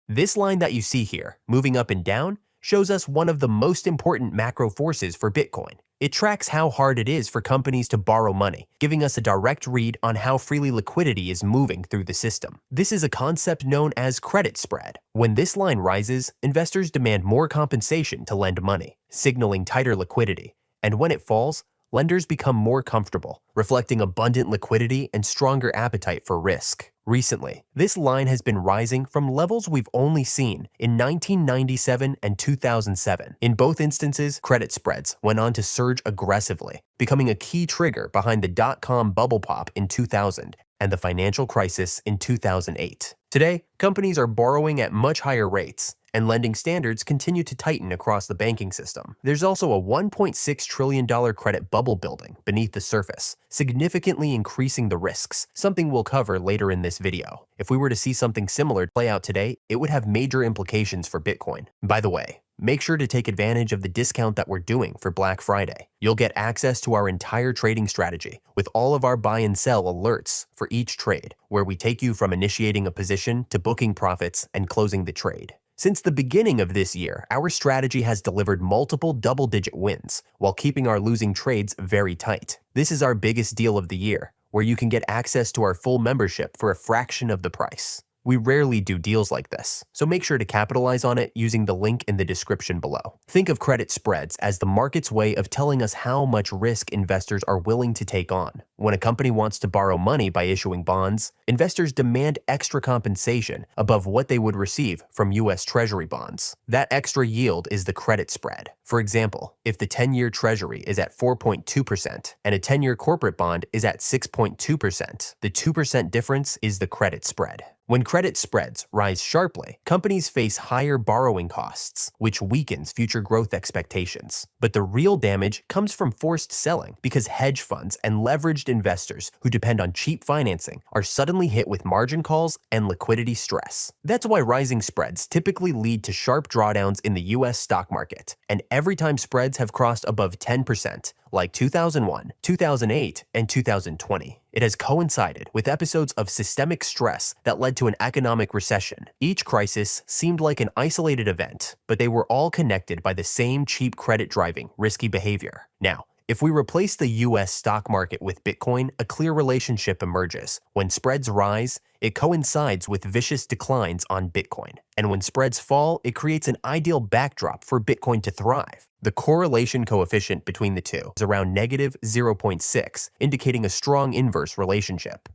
This line that you see here, moving up and down, shows us one of the most important macro forces for Bitcoin. It tracks how hard it is for companies to borrow money, giving us a direct read on how freely liquidity is moving through the system. This is a concept known as credit spread. When this line rises, investors demand more compensation to lend money, signaling tighter liquidity. And when it falls, lenders become more comfortable, reflecting abundant liquidity and stronger appetite for risk. Recently, this line has been rising from levels we've only seen in 1997 and 2007. In both instances, credit spreads went on to surge aggressively, becoming a key trigger behind the dot-com bubble pop in 2000 and the financial crisis in 2008. Today, companies are borrowing at much higher rates, and lending standards continue to tighten across the banking system. There's also a $1.6 trillion credit bubble building beneath the surface, significantly increasing the risks, something we'll cover later in this video. If we were to see something similar play out today, it would have major implications for Bitcoin. By the way, make sure to take advantage of the discount that we're doing for Black Friday. You'll get access to our entire trading strategy with all of our buy and sell alerts for each trade, where we take you from initiating a position to booking profits and closing the trade. Since the beginning of this year, our strategy has delivered multiple double-digit wins while keeping our losing trades very tight. This is our biggest deal of the year, where you can get access to our full membership for a fraction of the price. We rarely do deals like this, so make sure to capitalize on it using the link in the description below. Think of credit spreads as the market's way of telling us how much risk investors are willing to take on. When a company wants to borrow money by issuing bonds, investors demand extra compensation above what they would receive from US Treasury bonds. That extra yield is the credit spread. For example, if the 10-year Treasury is at 4.2% and a 10-year corporate bond is at 6.2%, the 2% difference is the credit spread. When credit spreads rise sharply, companies face higher borrowing costs, which weakens future growth expectations. But the real damage comes from forced selling because hedge funds and leveraged investors who depend on cheap financing are suddenly hit with margin calls and liquidity stress. That's why rising spreads typically lead to sharp drawdowns in the US stock market. And every time spreads have crossed above 10%, like 2001, 2008, and 2020, it has coincided with episodes of systemic stress that led to an economic recession. Each crisis seemed like an isolated event, but they were all connected by the same cheap credit driving risky behavior. Now, if we replace the US stock market with Bitcoin, a clear relationship emerges. When spreads rise, it coincides with vicious declines on Bitcoin. And when spreads fall, it creates an ideal backdrop for Bitcoin to thrive. The correlation coefficient between the two is around -0.6, indicating a strong inverse relationship.